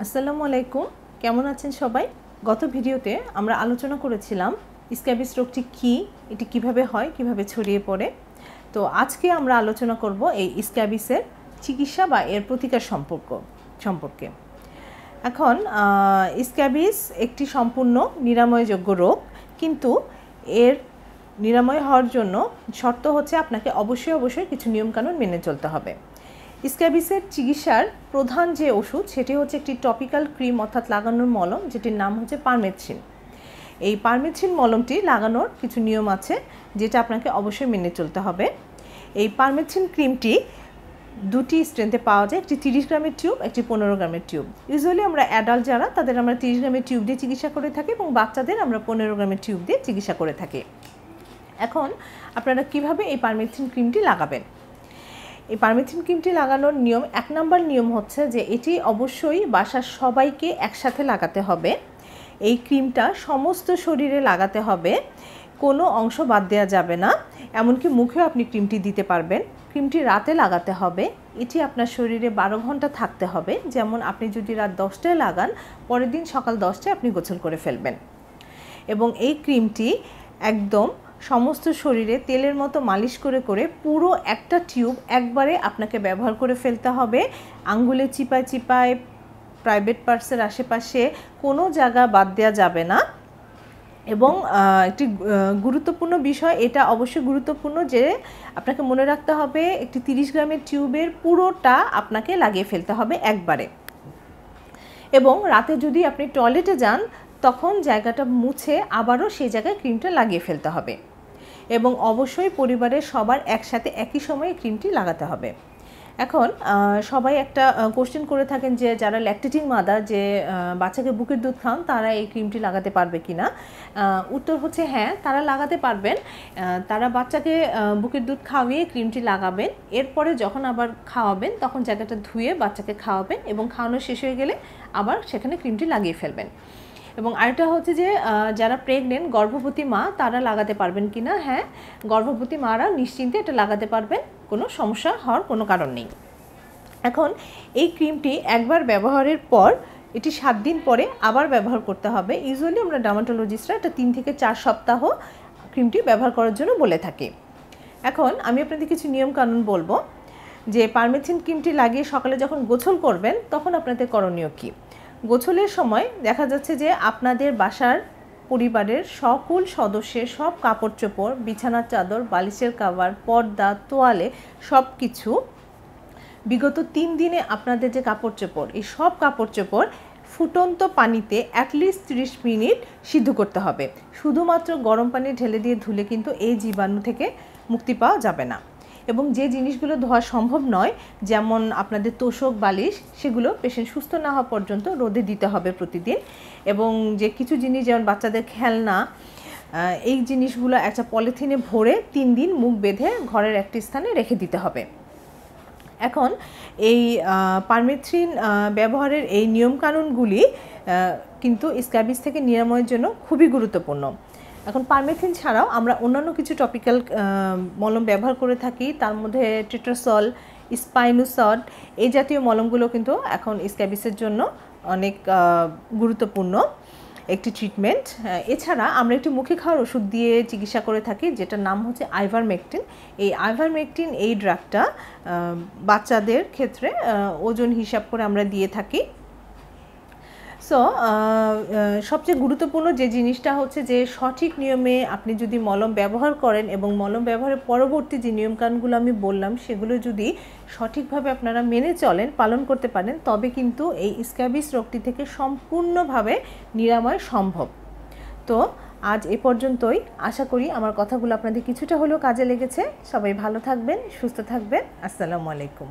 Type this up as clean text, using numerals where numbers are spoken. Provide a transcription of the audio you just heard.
আসসালামু আলাইকুম, কেমন আছেন সবাই? গত ভিডিওতে আমরা আলোচনা করেছিলাম স্ক্যাবিস রোগটি কী, এটি কিভাবে হয়, কিভাবে ছড়িয়ে পড়ে। তো আজকে আমরা আলোচনা করব এই স্ক্যাবিসের চিকিৎসা বা এর প্রতিকার সম্পর্কে। এখন স্ক্যাবিস একটি সম্পূর্ণ নিরাময়যোগ্য রোগ, কিন্তু এর নিরাময় হওয়ার জন্য শর্ত হচ্ছে আপনাকে অবশ্যই কিছু নিয়মকানুন মেনে চলতে হবে। স্ক্যাবিসের চিকিৎসার প্রধান যে ওষুধ সেটি হচ্ছে একটি টপিক্যাল ক্রিম অর্থাৎ লাগানোর মলম, যেটির নাম হচ্ছে পারমেথ্রিন। এই পারমেথ্রিন মলমটি লাগানোর কিছু নিয়ম আছে যেটা আপনাকে অবশ্যই মেনে চলতে হবে। এই পারমেথ্রিন ক্রিমটি দুটি স্ট্রেন্থে পাওয়া যায়, একটি 30 গ্রামের টিউব, একটি 15 গ্রামের টিউব। ইউজুয়ালি আমরা অ্যাডাল্ট যারা তাদের আমরা 30 গ্রামের টিউব দিয়ে চিকিৎসা করে থাকি এবং বাচ্চাদের আমরা 15 গ্রামের টিউব দিয়ে চিকিৎসা করে থাকি। এখন আপনারা কিভাবে এই পারমেথ্রিন ক্রিমটি লাগাবেন? এই পারমেথ্রিন ক্রিমটি লাগানোর নিয়ম, 1 নম্বর নিয়ম হচ্ছে যে এটি অবশ্যই বাসার সবাইকে একসাথে লাগাতে হবে। এই ক্রিমটা সমস্ত শরীরে লাগাতে হবে, কোনো অংশ বাদ দেওয়া যাবে না। এমনকি মুখেও আপনি ক্রিমটি দিতে পারবেন। ক্রিমটি রাতে লাগাতে হবে, এটি আপনার শরীরে 12 ঘন্টা থাকতে হবে। যেমন আপনি যদি রাত 10টায় লাগান, পরের দিন সকাল 10টায় আপনি গোসল করে ফেলবেন। এবং এই ক্রিমটি একদম সমস্ত শরীরে তেলের মতো মালিশ করে করে পুরো একটা টিউব একবারে আপনাকে ব্যবহার করে ফেলতে হবে। আঙ্গুলে চিপায় প্রাইভেট পার্টসের আশেপাশে কোনো জায়গা বাদ দেওয়া যাবে না। এবং একটি গুরুত্বপূর্ণ বিষয়, এটা অবশ্যই গুরুত্বপূর্ণ যে আপনাকে মনে রাখতে হবে একটি 30 গ্রামের টিউবের পুরোটা আপনাকে লাগিয়ে ফেলতে হবে একবারে। এবং রাতে যদি আপনি টয়লেটে যান তখন জায়গাটা মুছে আবারও সেই জায়গায় ক্রিমটা লাগিয়ে ফেলতে হবে। এবং অবশ্যই পরিবারের সবার একসাথে একই সময়ে ক্রিমটি লাগাতে হবে। এখন সবাই একটা কোশ্চেন করে থাকেন যে যারা ল্যাকটেটিং মাদার, যে বাচ্চাকে বুকের দুধ খান, তারা এই ক্রিমটি লাগাতে পারবে কি না? উত্তর হচ্ছে হ্যাঁ, তারা লাগাতে পারবেন। তারা বাচ্চাকে বুকের দুধ খাওয়িয়ে ক্রিমটি লাগাবেন। এরপরে যখন আবার খাওয়াবেন তখন জায়গাটা ধুয়ে বাচ্চাকে খাওয়াবেন এবং খাওয়ানো শেষ হয়ে গেলে আবার সেখানে ক্রিমটি লাগিয়ে ফেলবেন। এবং আরেকটা হচ্ছে যে যারা প্রেগনেন্ট, গর্ভবতী মা, তারা লাগাতে পারবেন কি না? হ্যাঁ, গর্ভবতী মারা নিশ্চিন্তে এটা লাগাতে পারবেন, কোনো সমস্যা হওয়ার কোনো কারণ নেই। এখন এই ক্রিমটি একবার ব্যবহারের পর এটি 7 দিন পরে আবার ব্যবহার করতে হবে। ইউজুয়ালি আমরা ডার্মাটোলজিস্টরা এটা 3 থেকে 4 সপ্তাহ ক্রিমটি ব্যবহার করার জন্য বলে থাকি। এখন আমি আপনাদের কিছু নিয়মকানুন বলবো যে পারমেথ্রিন ক্রিমটি লাগিয়ে সকালে যখন গোসল করবেন তখন আপনাদের করণীয় কী। গোসলের সময় দেখা যাচ্ছে যে আপনাদের বাসার পরিবারের সকল সদস্যের সব কাপড় চোপড়, বিছানার চাদর, বালিশের কভার, পর্দা, তোয়ালে সব কিছু বিগত 3 দিনে আপনাদের যে কাপড় চোপড়, এই সব কাপড় চোপড় ফুটন্ত পানিতে অ্যাটলিস্ট 30 মিনিট সিদ্ধ করতে হবে। শুধুমাত্র গরম পানি ঢেলে দিয়ে ধুলে কিন্তু এই জীবাণু থেকে মুক্তি পাওয়া যাবে না। এবং যে জিনিসগুলো ধোয়া সম্ভব নয়, যেমন আপনাদের তোশক, বালিশ, সেগুলো পেশেন্ট সুস্থ না হওয়া পর্যন্ত রোদে দিতে হবে প্রতিদিন। এবং যে কিছু জিনিস যেমন বাচ্চাদের খেলনা, এই জিনিসগুলো একটা পলিথিনে ভরে 3 দিন মুখ বেঁধে ঘরের একটি স্থানে রেখে দিতে হবে। এখন এই পারমেথ্রিন ব্যবহারের এই নিয়মকানুনগুলি কিন্তু স্ক্যাবিস থেকে নিরাময়ের জন্য খুবই গুরুত্বপূর্ণ। এখন পারমেথ্রিন ছাড়াও আমরা অন্যান্য কিছু টপিক্যাল মলম ব্যবহার করে থাকি, তার মধ্যে টেট্রাসল, স্পাইনোসড, এই জাতীয় মলমগুলো কিন্তু এখন স্ক্যাবিসের জন্য অনেক গুরুত্বপূর্ণ একটি ট্রিটমেন্ট। এছাড়া আমরা একটি মুখে খাওয়ার ওষুধ দিয়ে চিকিৎসা করে থাকি যেটার নাম হচ্ছে আইভারমেকটিন। এই আইভারমেকটিন এই ড্রাগটা বাচ্চাদের ক্ষেত্রে ওজন হিসাব করে আমরা দিয়ে থাকি। সো সবচেয়ে গুরুত্বপূর্ণ যে জিনিসটা হচ্ছে যে সঠিক নিয়মে আপনি যদি মলম ব্যবহার করেন এবং মলম ব্যবহারের পরবর্তী যে নিয়মকানুনগুলো আমি বললাম সেগুলো যদি সঠিকভাবে আপনারা মেনে চলেন, পালন করতে পারেন, তবে কিন্তু এই স্ক্যাবিস রোগটি থেকে সম্পূর্ণভাবে নিরাময় সম্ভব। তো আজ এ পর্যন্তই। আশা করি আমার কথাগুলো আপনাদের কিছুটা হলেও কাজে লেগেছে। সবাই ভালো থাকবেন, সুস্থ থাকবেন। আসসালামু আলাইকুম।